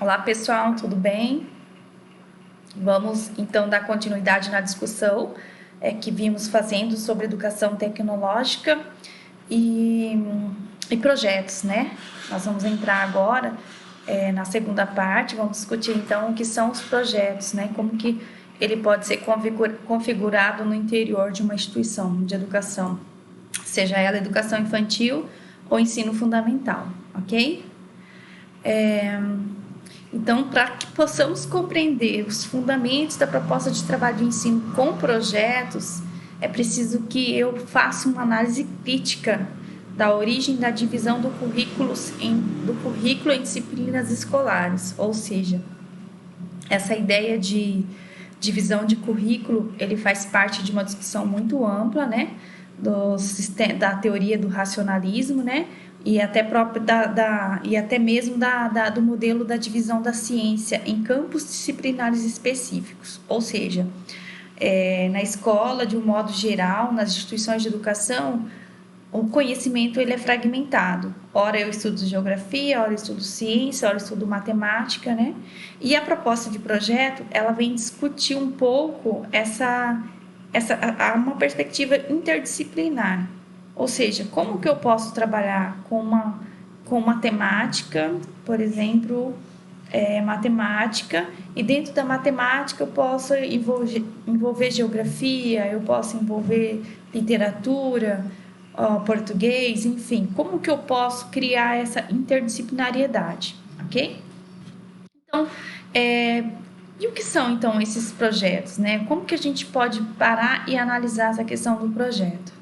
Olá, pessoal, tudo bem? Vamos, então, dar continuidade na discussão que vimos fazendo sobre educação tecnológica e projetos, né? Nós vamos entrar agora na segunda parte, vamos discutir, então, o que são os projetos, né? Como que ele pode ser configurado no interior de uma instituição de educação, seja ela educação infantil ou ensino fundamental, ok? Então, para que possamos compreender os fundamentos da proposta de trabalho de ensino com projetos, é preciso que eu faça uma análise crítica da origem da divisão do currículo em disciplinas escolares, ou seja, essa ideia de divisão de currículo, ele faz parte de uma discussão muito ampla, né, da teoria do racionalismo, né, e até próprio e até mesmo do modelo da divisão da ciência em campos disciplinares específicos, ou seja, na escola, de um modo geral, nas instituições de educação, o conhecimento ele é fragmentado. Ora eu estudo geografia, ora eu estudo ciência, ora eu estudo matemática, né? E a proposta de projeto, ela vem discutir um pouco uma perspectiva interdisciplinar. Ou seja, como que eu posso trabalhar com matemática, por exemplo, matemática, e dentro da matemática eu posso envolver geografia, eu posso envolver literatura, português, enfim, como que eu posso criar essa interdisciplinariedade, ok? Então, e o que são, então, esses projetos, né? Como que a gente pode parar e analisar essa questão do projeto?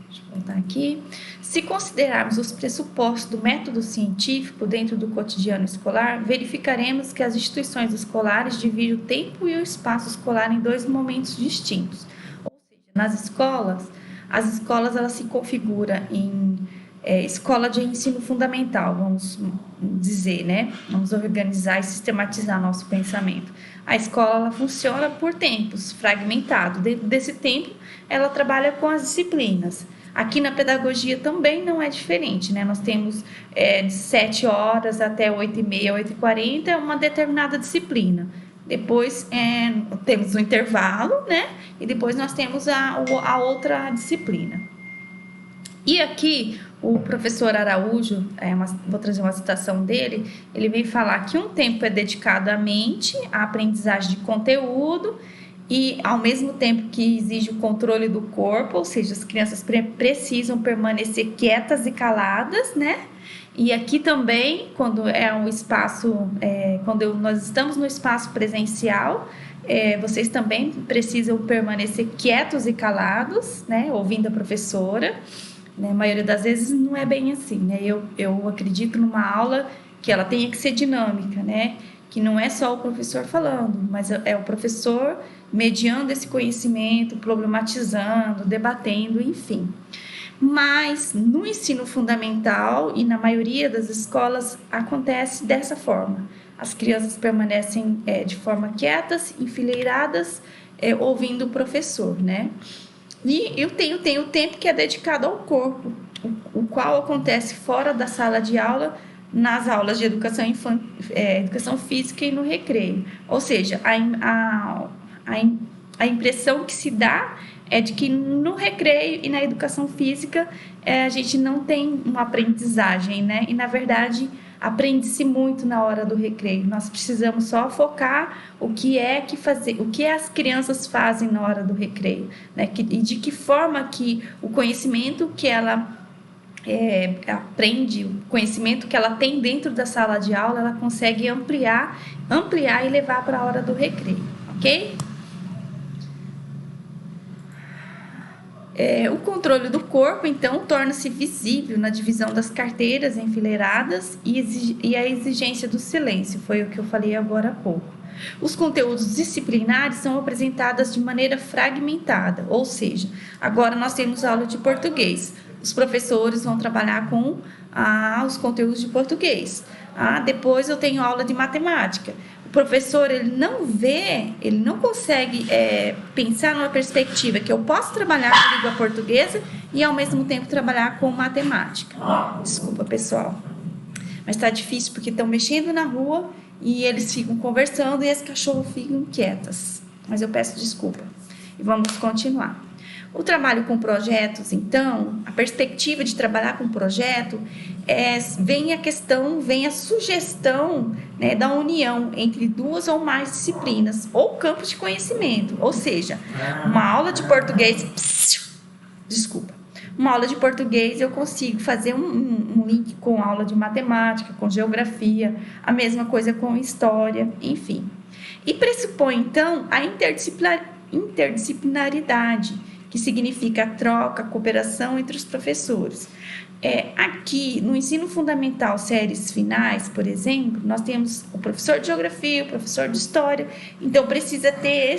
Deixa eu voltar aqui. Se considerarmos os pressupostos do método científico dentro do cotidiano escolar, verificaremos que as instituições escolares dividem o tempo e o espaço escolar em dois momentos distintos. Ou seja, nas escolas, as escolas elas se configuram em escola de ensino fundamental, vamos dizer, né? Vamos organizar e sistematizar nosso pensamento. A escola ela funciona por tempos, fragmentado. Dentro desse tempo, ela trabalha com as disciplinas. Aqui na pedagogia também não é diferente, né? Nós temos de 7 horas até 8h30, 8h40, uma determinada disciplina. Depois temos o intervalo, né? E depois nós temos a outra disciplina. E aqui o professor Araújo, vou trazer uma citação dele, ele vem falar que um tempo é dedicado à mente, à aprendizagem de conteúdo, e ao mesmo tempo que exige o controle do corpo, ou seja, as crianças precisam permanecer quietas e caladas, né? E aqui também, quando é um espaço, quando nós estamos no espaço presencial, vocês também precisam permanecer quietos e calados, né? Ouvindo a professora. Né? A maioria das vezes não é bem assim, né? Eu acredito numa aula que ela tenha que ser dinâmica, né? Que não é só o professor falando, mas é o professor mediando esse conhecimento, problematizando, debatendo, enfim. Mas no ensino fundamental e na maioria das escolas acontece dessa forma. As crianças permanecem de forma quietas, enfileiradas, ouvindo o professor, né? E eu tenho o tempo que é dedicado ao corpo, o qual acontece fora da sala de aula, nas aulas de educação física e no recreio. Ou seja, a impressão que se dá é de que no recreio e na educação física a gente não tem uma aprendizagem, né? E, na verdade, aprende-se muito na hora do recreio. Nós precisamos só focar o que as crianças fazem na hora do recreio, né? E de que forma que o conhecimento que ela aprende, o conhecimento que ela tem dentro da sala de aula, ela consegue ampliar e levar para a hora do recreio, ok? O controle do corpo, então, torna-se visível na divisão das carteiras enfileiradas e a exigência do silêncio, foi o que eu falei agora há pouco. Os conteúdos disciplinares são apresentados de maneira fragmentada, ou seja, agora nós temos aula de português. Os professores vão trabalhar com os conteúdos de português. Depois eu tenho aula de matemática. O professor ele não consegue pensar numa perspectiva que eu posso trabalhar com a língua portuguesa e ao mesmo tempo trabalhar com matemática. Desculpa, pessoal. mas está difícil porque estão mexendo na rua e eles ficam conversando e as cachorros ficam quietas. Mas eu peço desculpa. E vamos continuar. O trabalho com projetos, então, a perspectiva de trabalhar com projeto vem a sugestão, né, da união entre duas ou mais disciplinas ou campos de conhecimento. Ou seja, uma aula de português... Uma aula de português eu consigo fazer um link com aula de matemática, com geografia, a mesma coisa com história, enfim. E pressupõe, então, a interdisciplinaridade, que significa a troca, a cooperação entre os professores. Aqui, no ensino fundamental, séries finais, por exemplo, nós temos o professor de geografia, o professor de história, então precisa ter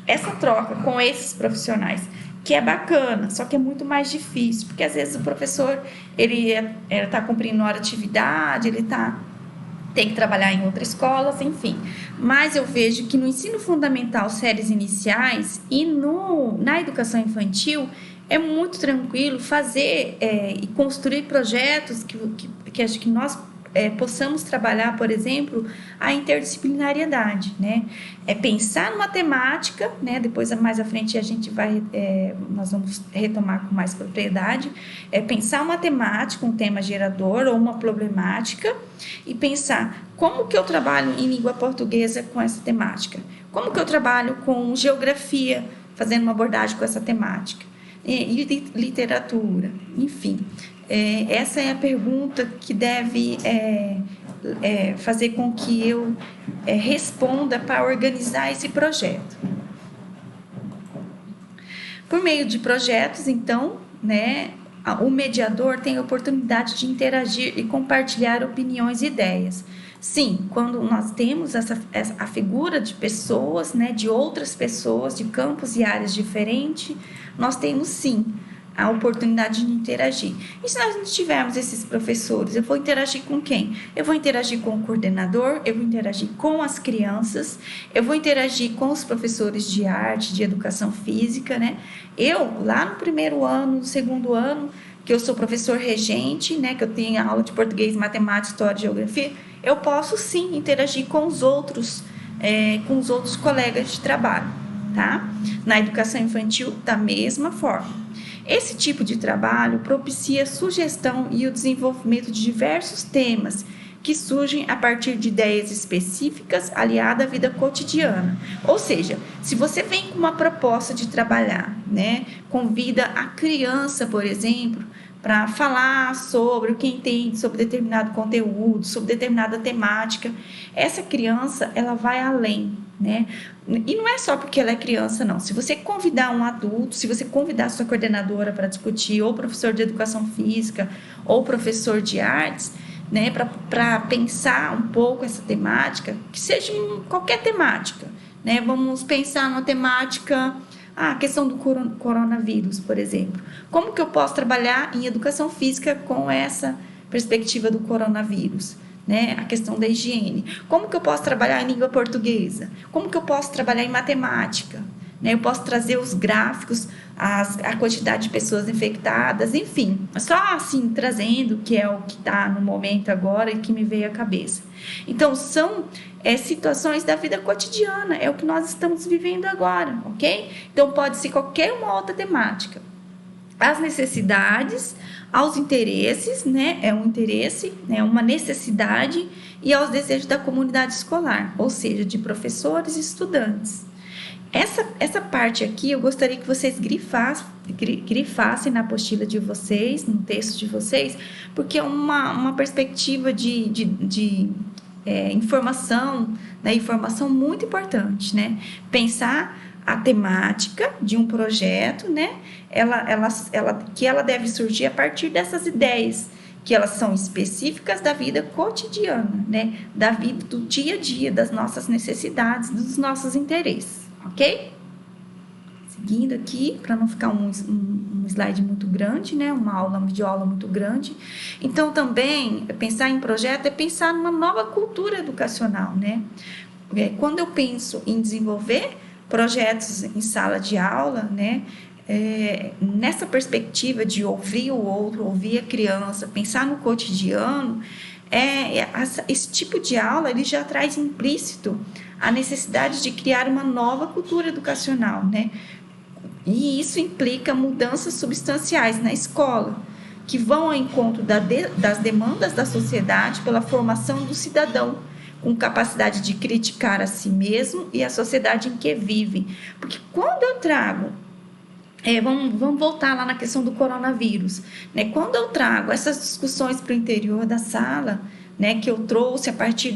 essa troca com esses profissionais, que é bacana, só que é muito mais difícil, porque às vezes o professor ele está cumprindo hora de atividade, tem que trabalhar em outras escolas, enfim. Mas eu vejo que no ensino fundamental, séries iniciais e na educação infantil, é muito tranquilo fazer e construir projetos que acho que nós possamos trabalhar, por exemplo, a interdisciplinariedade, né? Pensar numa temática, né? Depois, mais à frente, nós vamos retomar com mais propriedade, pensar uma temática, um tema gerador ou uma problemática e pensar como que eu trabalho em língua portuguesa com essa temática, como que eu trabalho com geografia, fazendo uma abordagem com essa temática, e literatura, enfim. Essa é a pergunta que deve fazer com que eu responda para organizar esse projeto. Por meio de projetos, então, né, o mediador tem a oportunidade de interagir e compartilhar opiniões e ideias. Sim, quando nós temos a figura de pessoas, né, de outras pessoas, de campos e áreas diferentes, nós temos, sim, a oportunidade de interagir. E se nós não tivermos esses professores, eu vou interagir com quem? Eu vou interagir com o coordenador, eu vou interagir com as crianças, eu vou interagir com os professores de arte, de educação física, né? Eu, lá no primeiro ano, no segundo ano, que eu sou professor regente, né, que eu tenho aula de português, matemática, história e geografia, eu posso sim interagir com os outros colegas de trabalho, tá? Na educação infantil, da mesma forma. Esse tipo de trabalho propicia a sugestão e o desenvolvimento de diversos temas que surgem a partir de ideias específicas aliadas à vida cotidiana. Ou seja, se você vem com uma proposta de trabalhar, né, convida a criança, por exemplo, para falar sobre o que entende sobre determinado conteúdo, sobre determinada temática, essa criança ela vai além, né? E não é só porque ela é criança, não. Se você convidar um adulto, se você convidar a sua coordenadora para discutir, ou professor de educação física, ou professor de artes, né, para pensar um pouco essa temática, que seja qualquer temática, né? Vamos pensar numa temática, a questão do coronavírus, por exemplo. Como que eu posso trabalhar em educação física com essa perspectiva do coronavírus? Né, a questão da higiene. Como que eu posso trabalhar em língua portuguesa? Como que eu posso trabalhar em matemática? Né, eu posso trazer os gráficos, a quantidade de pessoas infectadas, enfim. Só assim, trazendo, que é o que está no momento agora e que me veio à cabeça. Então, são situações da vida cotidiana, é o que nós estamos vivendo agora, ok? Então, pode ser qualquer uma outra temática. As necessidades, aos interesses, né? É um interesse, né? Uma necessidade, e aos desejos da comunidade escolar, ou seja, de professores e estudantes. Essa parte aqui eu gostaria que vocês grifassem na apostila de vocês, no texto de vocês, porque é uma perspectiva de informação, né? Informação muito importante, né? Pensar a temática de um projeto, né? Que ela deve surgir a partir dessas ideias, que elas são específicas da vida cotidiana, né? Da vida do dia a dia, das nossas necessidades, dos nossos interesses, ok? Seguindo aqui, para não ficar um slide muito grande, né? Uma videoaula muito grande. Então, também, pensar em projeto é pensar numa nova cultura educacional, né? Quando eu penso em desenvolver projetos em sala de aula, né? Nessa perspectiva de ouvir o outro, ouvir a criança, pensar no cotidiano, Esse tipo de aula ele já traz implícito a necessidade de criar uma nova cultura educacional, né? E isso implica mudanças substanciais na escola, que vão ao encontro das demandas da sociedade pela formação do cidadão, com capacidade de criticar a si mesmo e a sociedade em que vive. Porque quando eu trago, vamos voltar lá na questão do coronavírus, né? Quando eu trago essas discussões para o interior da sala, né, que eu trouxe a partir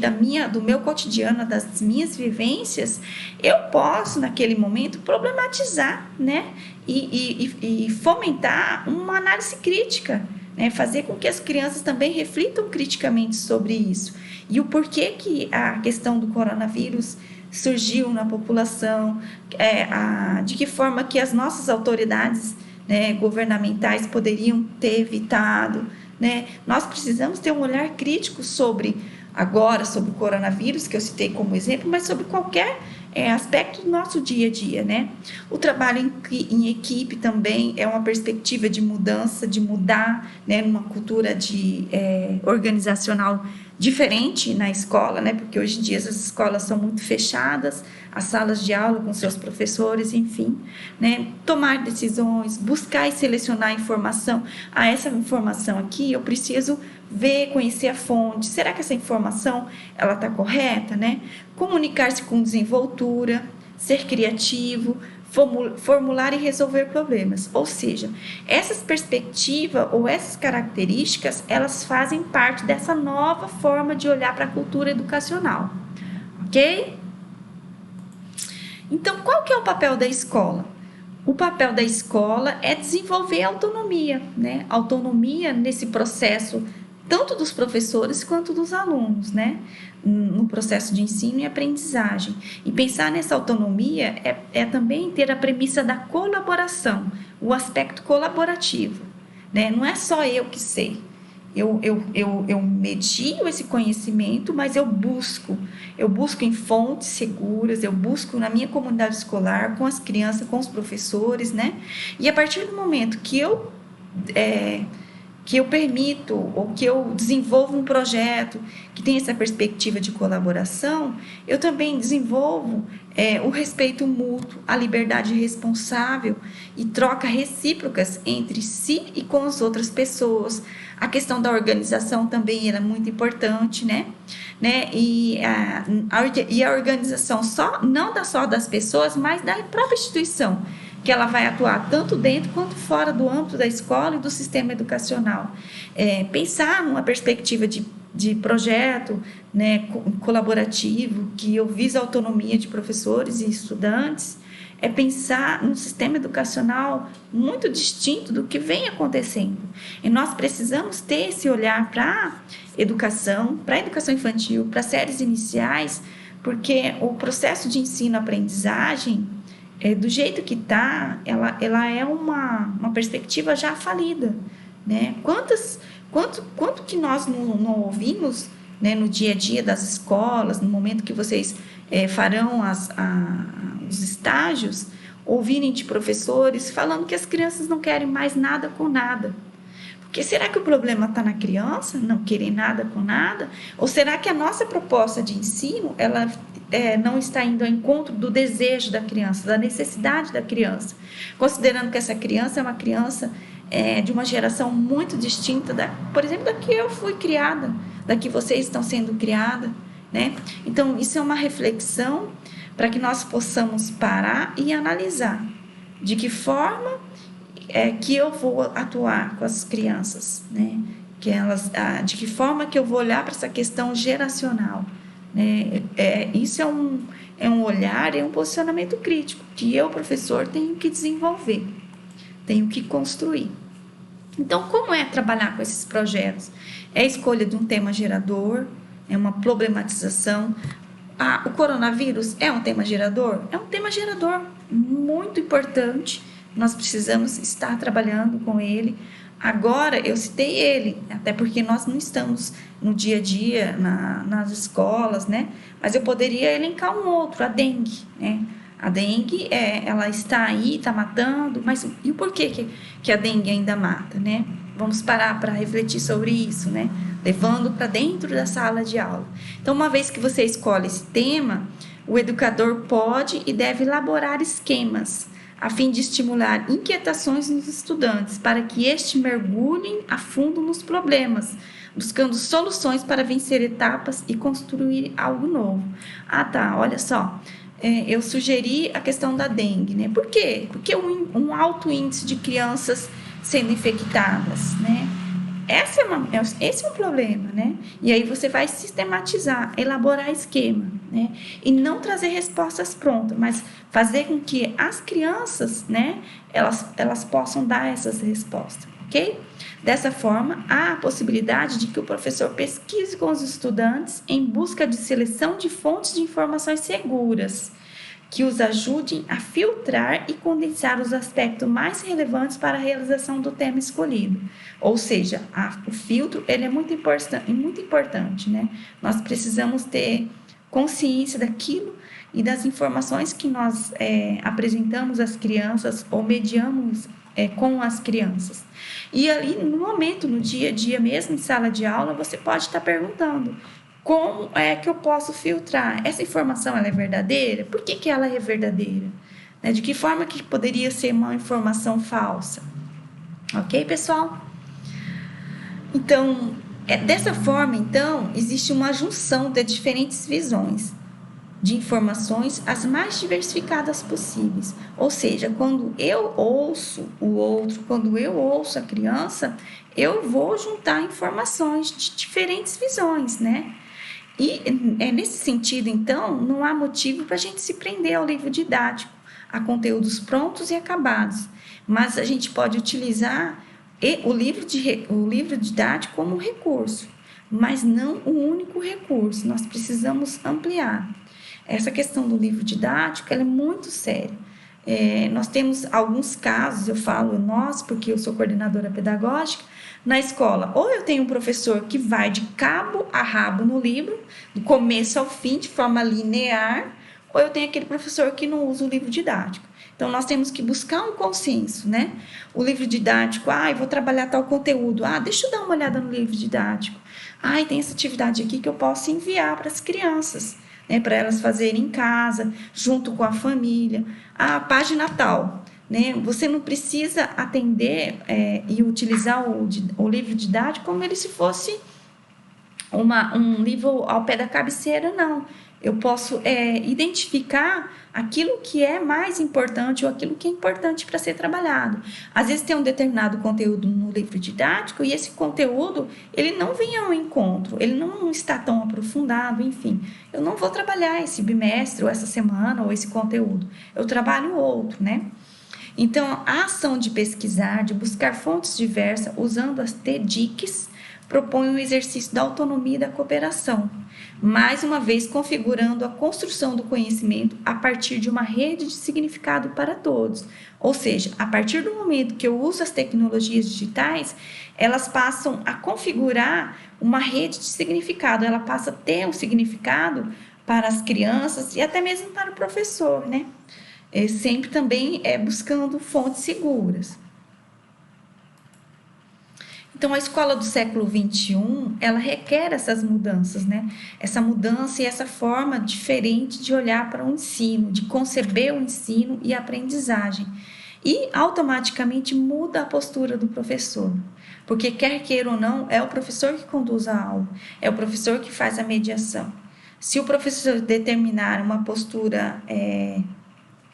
do meu cotidiano, das minhas vivências, eu posso, naquele momento, problematizar, né, e fomentar uma análise crítica, né, fazer com que as crianças também reflitam criticamente sobre isso. E o porquê que a questão do coronavírus surgiu na população, de que forma que as nossas autoridades, né, governamentais poderiam ter evitado, né? Nós precisamos ter um olhar crítico sobre o coronavírus, que eu citei como exemplo, mas sobre qualquer aspecto do nosso dia a dia, né? O trabalho em equipe também é uma perspectiva de mudança, de mudar, né, numa cultura organizacional diferente na escola, né? Porque hoje em dia as escolas são muito fechadas, as salas de aula com seus professores, enfim, né? Tomar decisões, buscar e selecionar informação. Essa informação aqui eu preciso ver, conhecer a fonte. Será que essa informação ela está correta, né? Comunicar-se com desenvoltura, ser criativo, formular e resolver problemas. Ou seja, essas perspectivas ou essas características, elas fazem parte dessa nova forma de olhar para a cultura educacional. Ok? Então, qual que é o papel da escola? O papel da escola é desenvolver a autonomia, né? Autonomia nesse processo tanto dos professores quanto dos alunos, né? No processo de ensino e aprendizagem. E pensar nessa autonomia é também ter a premissa da colaboração, o aspecto colaborativo, né? Não é só eu que sei. Eu medio esse conhecimento, mas eu busco em fontes seguras, eu busco na minha comunidade escolar, com as crianças, com os professores, né? E a partir do momento que eu permito ou que eu desenvolvo um projeto que tem essa perspectiva de colaboração, eu também desenvolvo o respeito mútuo, a liberdade responsável e troca recíprocas entre si e com as outras pessoas. A questão da organização também era muito importante, né? E a organização não só das pessoas, mas da própria instituição, que ela vai atuar tanto dentro quanto fora do âmbito da escola e do sistema educacional. Pensar numa perspectiva de projeto, né, colaborativo, que eu vise a autonomia de professores e estudantes, é pensar num sistema educacional muito distinto do que vem acontecendo. E nós precisamos ter esse olhar para a educação infantil, para séries iniciais, porque o processo de ensino-aprendizagem, do jeito que está, ela é uma perspectiva já falida, né? Quanto que nós não ouvimos, né, no dia a dia das escolas, no momento que vocês farão os estágios, ouvirem de professores falando que as crianças não querem mais nada com nada. Porque será que o problema está na criança, não querer nada com nada? Ou será que a nossa proposta de ensino, ela não está indo ao encontro do desejo da criança, da necessidade da criança? Considerando que essa criança é uma criança de uma geração muito distinta, por exemplo, da que eu fui criada, da que vocês estão sendo criadas, né? Então, isso é uma reflexão para que nós possamos parar e analisar de que forma que eu vou atuar com as crianças, né? De que forma que eu vou olhar para essa questão geracional, né? Isso é um olhar, é um posicionamento crítico que eu, professor, tenho que desenvolver, tenho que construir. Então, como é trabalhar com esses projetos? É a escolha de um tema gerador, é uma problematização. O coronavírus é um tema gerador? É um tema gerador muito importante. Nós precisamos estar trabalhando com ele. Agora, eu citei ele, até porque nós não estamos no dia a dia nas escolas, né? Mas eu poderia elencar um outro, a dengue, né? A dengue, ela está aí, está matando, mas e o porquê que a dengue ainda mata, né? Vamos parar para refletir sobre isso, né? levando para dentro da sala de aula. Então, uma vez que você escolhe esse tema, o educador pode e deve elaborar esquemas a fim de estimular inquietações nos estudantes, para que estes mergulhem a fundo nos problemas, buscando soluções para vencer etapas e construir algo novo. Ah, tá, olha só, eu sugeri a questão da dengue, né? Por quê? Porque um alto índice de crianças sendo infectadas, né? Esse é um problema, né? E aí você vai sistematizar, elaborar esquema, né? E não trazer respostas prontas, mas fazer com que as crianças, né? Elas possam dar essas respostas, ok? Dessa forma, há a possibilidade de que o professor pesquise com os estudantes em busca de seleção de fontes de informações seguras, que os ajudem a filtrar e condensar os aspectos mais relevantes para a realização do tema escolhido. Ou seja, o filtro ele é muito importante, né? Nós precisamos ter consciência daquilo e das informações que nós apresentamos às crianças ou mediamos com as crianças. E ali, no momento, no dia a dia mesmo, em sala de aula, você pode estar perguntando: como é que eu posso filtrar? Essa informação ela é verdadeira? Por que ela é verdadeira? Né? De que forma que poderia ser uma informação falsa? Ok, pessoal? Então, dessa forma, então, existe uma junção de diferentes visões de informações as mais diversificadas possíveis. Ou seja, quando eu ouço o outro, quando eu ouço a criança, eu vou juntar informações de diferentes visões, né? E nesse sentido, então, não há motivo para a gente se prender ao livro didático, a conteúdos prontos e acabados, mas a gente pode utilizar o livro didático como um recurso, mas não o único recurso. Nós precisamos ampliar. Essa questão do livro didático ela é muito séria. Nós temos alguns casos, eu falo nós, porque eu sou coordenadora pedagógica, na escola, ou eu tenho um professor que vai de cabo a rabo no livro, do começo ao fim, de forma linear, ou eu tenho aquele professor que não usa o livro didático. Então, nós temos que buscar um consenso, né? O livro didático, eu vou trabalhar tal conteúdo. Deixa eu dar uma olhada no livro didático. Tem essa atividade aqui que eu posso enviar para as crianças, né? Para elas fazerem em casa, junto com a família. Página tal. Né? Você não precisa atender e utilizar o livro didático como ele se fosse um livro ao pé da cabeceira, não. Eu posso identificar aquilo que é mais importante ou aquilo que é importante para ser trabalhado. Às vezes tem um determinado conteúdo no livro didático e esse conteúdo ele não vem ao encontro, ele não está tão aprofundado, enfim. Eu não vou trabalhar esse bimestre ou essa semana ou esse conteúdo. Eu trabalho outro, né? Então, a ação de pesquisar, de buscar fontes diversas, usando as TDICs, propõe um exercício da autonomia e da cooperação, mais uma vez configurando a construção do conhecimento a partir de uma rede de significado para todos. Ou seja, a partir do momento que eu uso as tecnologias digitais, elas passam a configurar uma rede de significado, ela passa a ter um significado para as crianças e até mesmo para o professor, né? Sempre também buscando fontes seguras. Então, a escola do século XXI, ela requer essas mudanças, né? Essa mudança e essa forma diferente de olhar para o ensino, de conceber o ensino e a aprendizagem. E, automaticamente, muda a postura do professor. Porque, quer queira ou não, é o professor que conduz a aula, é o professor que faz a mediação. Se o professor determinar uma postura...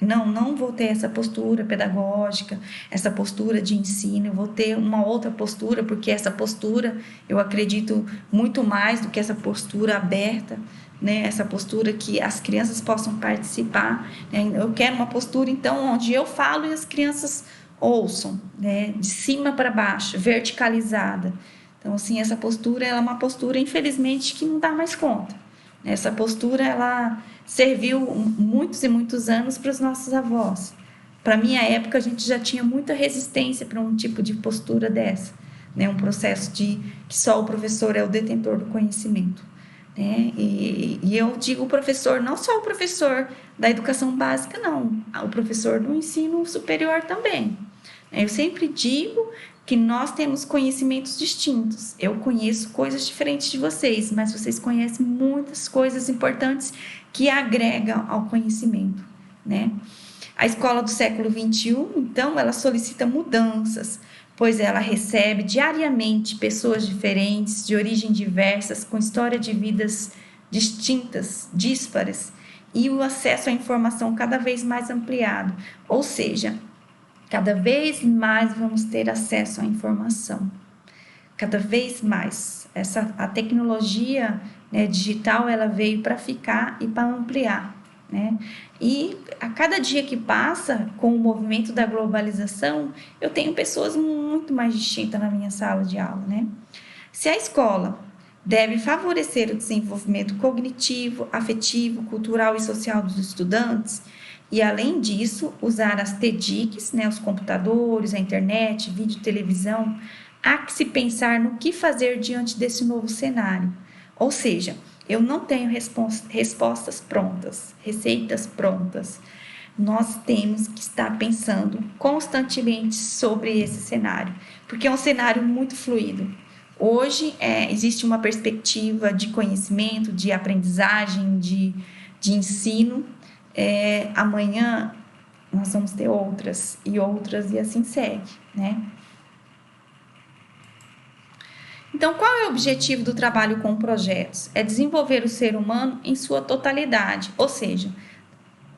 Não vou ter essa postura pedagógica, essa postura de ensino, eu vou ter uma outra postura, porque essa postura eu acredito muito mais do que essa postura aberta, né? Essa postura que as crianças possam participar, né? Eu quero uma postura, então, onde eu falo e as crianças ouçam, né? De cima para baixo, verticalizada. Então, assim, essa postura ela é uma postura, infelizmente, que não dá mais conta. Essa postura, ela serviu muitos e muitos anos para os nossos avós. Para a minha época, a gente já tinha muita resistência para um tipo de postura dessa, né? Um processo de que só o professor é o detentor do conhecimento, né? E eu digo o professor, não só o professor da educação básica, não, o professor do ensino superior também. Eu sempre digo que nós temos conhecimentos distintos. Eu conheço coisas diferentes de vocês, mas vocês conhecem muitas coisas importantes que agregam ao conhecimento, né? A escola do século XXI, então, ela solicita mudanças, pois ela recebe diariamente pessoas diferentes, de origem diversas, com história de vidas distintas, díspares, e o acesso à informação cada vez mais ampliado, ou seja, cada vez mais vamos ter acesso à informação, cada vez mais. A tecnologia, né, digital, ela veio para ficar e para ampliar, né? E a cada dia que passa, com o movimento da globalização, eu tenho pessoas muito mais distintas na minha sala de aula, né? Se a escola deve favorecer o desenvolvimento cognitivo, afetivo, cultural e social dos estudantes, e além disso, usar as TDICs, né, os computadores, a internet, vídeo, televisão, há que se pensar no que fazer diante desse novo cenário. Ou seja, eu não tenho respostas prontas, receitas prontas. Nós temos que estar pensando constantemente sobre esse cenário, porque é um cenário muito fluido. Hoje existe uma perspectiva de conhecimento, de aprendizagem, de ensino. Amanhã nós vamos ter outras e assim segue, né? Então, qual é o objetivo do trabalho com projetos? É desenvolver o ser humano em sua totalidade, ou seja,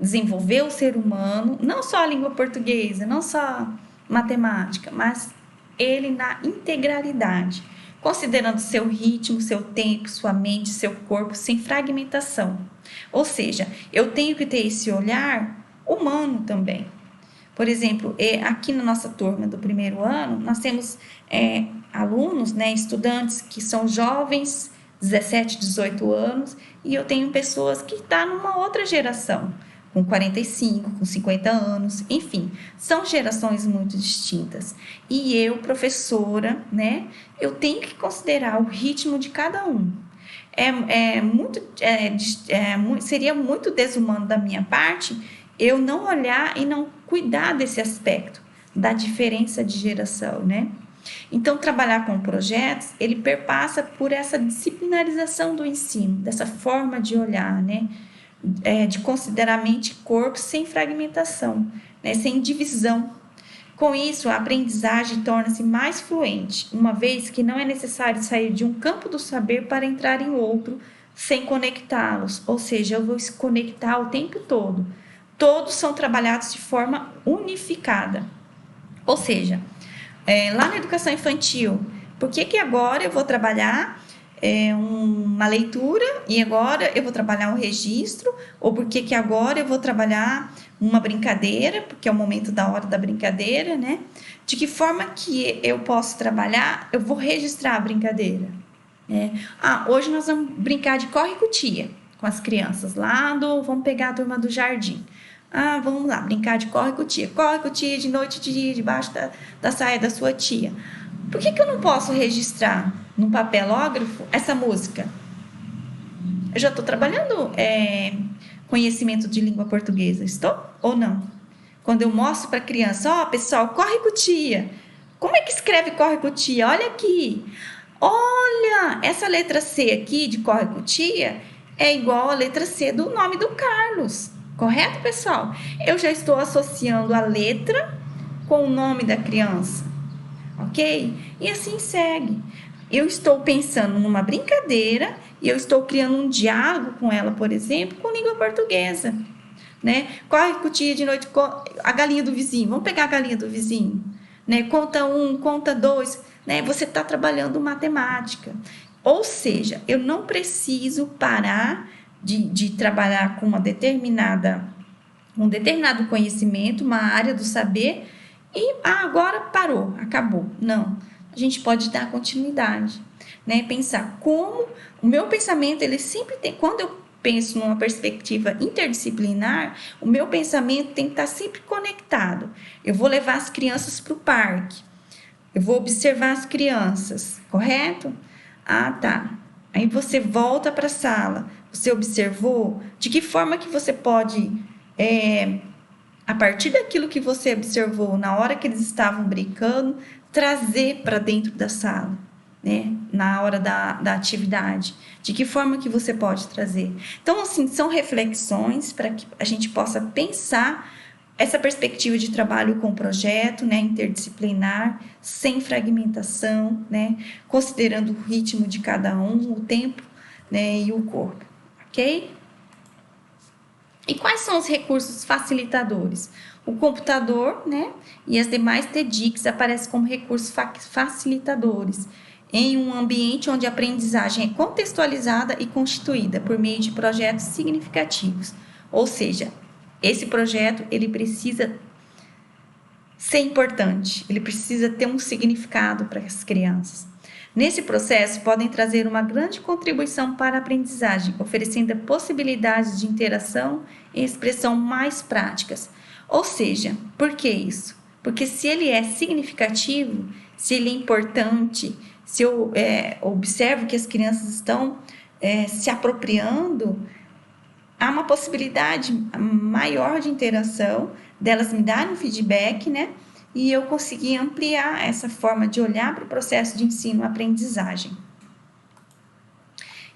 desenvolver o ser humano, não só a língua portuguesa, não só matemática, mas ele na integralidade, considerando seu ritmo, seu tempo, sua mente, seu corpo, sem fragmentação. Ou seja, eu tenho que ter esse olhar humano também. Por exemplo, aqui na nossa turma do primeiro ano, nós temos alunos, né, estudantes que são jovens, 17, 18 anos, e eu tenho pessoas que estão numa outra geração, com 45, com 50 anos, enfim, são gerações muito distintas. E eu, professora, né, eu tenho que considerar o ritmo de cada um. Seria muito desumano da minha parte eu não olhar e não cuidar desse aspecto da diferença de geração, né? Então, trabalhar com projetos, ele perpassa por essa disciplinarização do ensino, dessa forma de olhar, né? De considerar mente e corpo sem fragmentação, né? Sem divisão. Com isso, a aprendizagem torna-se mais fluente, uma vez que não é necessário sair de um campo do saber para entrar em outro sem conectá-los, ou seja, eu vou se conectar o tempo todo. Todos são trabalhados de forma unificada. Ou seja, lá na educação infantil, por que agora eu vou trabalhar uma leitura e agora eu vou trabalhar um registro? Ou por que agora eu vou trabalhar uma brincadeira, porque é o momento da hora da brincadeira, né? De que forma que eu posso trabalhar? Eu vou registrar a brincadeira. Hoje nós vamos brincar de corre-cutia com as crianças lá vamos pegar a turma do jardim. Vamos lá, brincar de corre-cutia. Corre-cutia de noite e de dia, debaixo da saia da sua tia. Por que eu não posso registrar num papelógrafo essa música? Eu já estou trabalhando conhecimento de língua portuguesa, estou ou não? Quando eu mostro para a criança, pessoal, corre-cutia. Como é que escreve corre-cutia? Olha aqui. Olha, essa letra C aqui de corre-cutia é igual a letra C do nome do Carlos. Correto, pessoal? Eu já estou associando a letra com o nome da criança, ok? E assim segue. Eu estou pensando numa brincadeira e eu estou criando um diálogo com ela, por exemplo, com língua portuguesa, né? Corre-cutia de noite, a galinha do vizinho. Vamos pegar a galinha do vizinho, né? Conta 1, conta 2, né? Você está trabalhando matemática. Ou seja, eu não preciso parar de trabalhar com um determinado conhecimento, uma área do saber, e agora parou, acabou. Não, a gente pode dar continuidade, né? Pensar como o meu pensamento, ele sempre tem, quando eu penso numa perspectiva interdisciplinar, o meu pensamento tem que estar sempre conectado. Eu vou levar as crianças para o parque, eu vou observar as crianças, correto? Tá. Aí você volta para a sala, você observou? De que forma que você pode, a partir daquilo que você observou, na hora que eles estavam brincando, trazer para dentro da sala, né? Na hora da atividade. De que forma que você pode trazer? Então, assim, são reflexões para que a gente possa pensar essa perspectiva de trabalho com projeto, né, interdisciplinar, sem fragmentação, né, considerando o ritmo de cada um, o tempo, né, e o corpo, ok? E quais são os recursos facilitadores? O computador, né, e as demais TEDx aparecem como recursos facilitadores em um ambiente onde a aprendizagem é contextualizada e constituída por meio de projetos significativos. Ou seja, esse projeto ele precisa ser importante, ele precisa ter um significado para as crianças. Nesse processo, podem trazer uma grande contribuição para a aprendizagem, oferecendo possibilidades de interação e expressão mais práticas. Ou seja, por que isso? Porque se ele é significativo, se ele é importante, se eu observo que as crianças estão se apropriando, há uma possibilidade maior de interação, delas me darem um feedback, né? E eu conseguir ampliar essa forma de olhar para o processo de ensino-aprendizagem.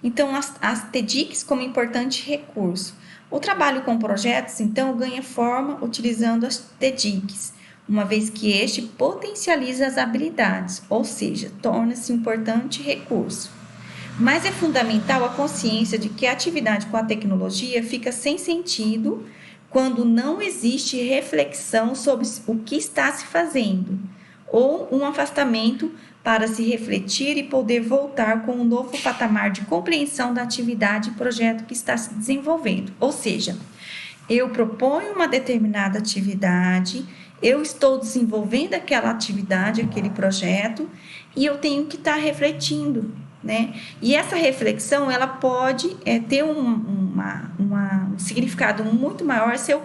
Então, as TEDx como importante recurso. O trabalho com projetos, então, ganha forma utilizando as TEDx, uma vez que este potencializa as habilidades, ou seja, torna-se um importante recurso. Mas é fundamental a consciência de que a atividade com a tecnologia fica sem sentido quando não existe reflexão sobre o que está se fazendo, ou um afastamento para se refletir e poder voltar com um novo patamar de compreensão da atividade e projeto que está se desenvolvendo. Ou seja, eu proponho uma determinada atividade, eu estou desenvolvendo aquela atividade, aquele projeto, e eu tenho que estar refletindo, né? E essa reflexão ela pode ter um significado muito maior se eu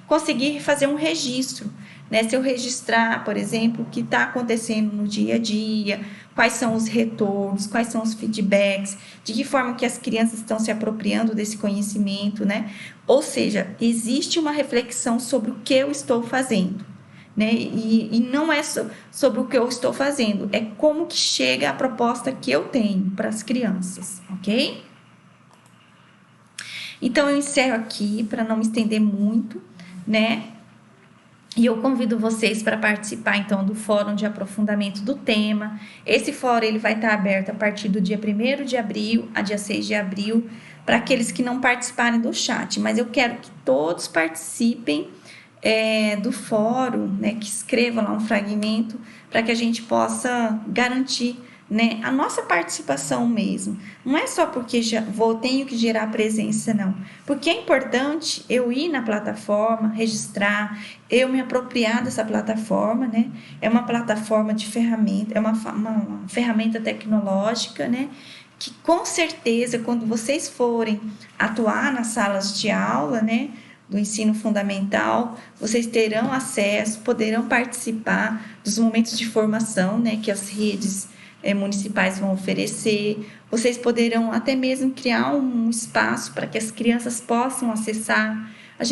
conseguir fazer um registro, né? Se eu registrar, por exemplo, o que está acontecendo no dia a dia, quais são os retornos, quais são os feedbacks, de que forma que as crianças estão se apropriando desse conhecimento, né? Ou seja, existe uma reflexão sobre o que eu estou fazendo, né? E não é sobre o que eu estou fazendo, é como que chega a proposta que eu tenho para as crianças, ok? Então, eu encerro aqui para não me estender muito, né? E eu convido vocês para participar, então, do Fórum de Aprofundamento do Tema. Esse fórum ele vai estar aberto a partir do dia 1º de abril a dia 6 de abril, para aqueles que não participarem do chat. Mas eu quero que todos participem do fórum, né, que escrevam lá um fragmento, para que a gente possa garantir, né, a nossa participação mesmo. Não é só porque tenho que gerar presença, não. Porque é importante eu ir na plataforma, registrar, eu me apropriar dessa plataforma, né? É uma plataforma de ferramenta, é uma ferramenta tecnológica, né? Que com certeza, quando vocês forem atuar nas salas de aula, né, do ensino fundamental, vocês terão acesso, poderão participar dos momentos de formação, né, que as redes municipais vão oferecer. Vocês poderão até mesmo criar um espaço para que as crianças possam acessar. A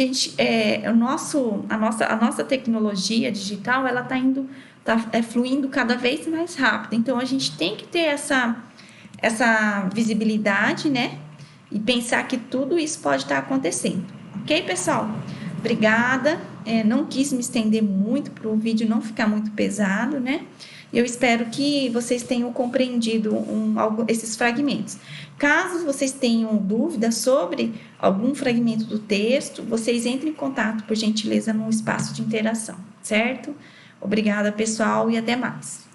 nossa tecnologia digital, ela está fluindo cada vez mais rápido. Então, a gente tem que ter essa visibilidade, né, e pensar que tudo isso pode estar acontecendo. Ok, pessoal? Obrigada. Não quis me estender muito para o vídeo não ficar muito pesado, né? Eu espero que vocês tenham compreendido esses fragmentos. Caso vocês tenham dúvidas sobre algum fragmento do texto, vocês entrem em contato, por gentileza, no espaço de interação, certo? Obrigada, pessoal, e até mais.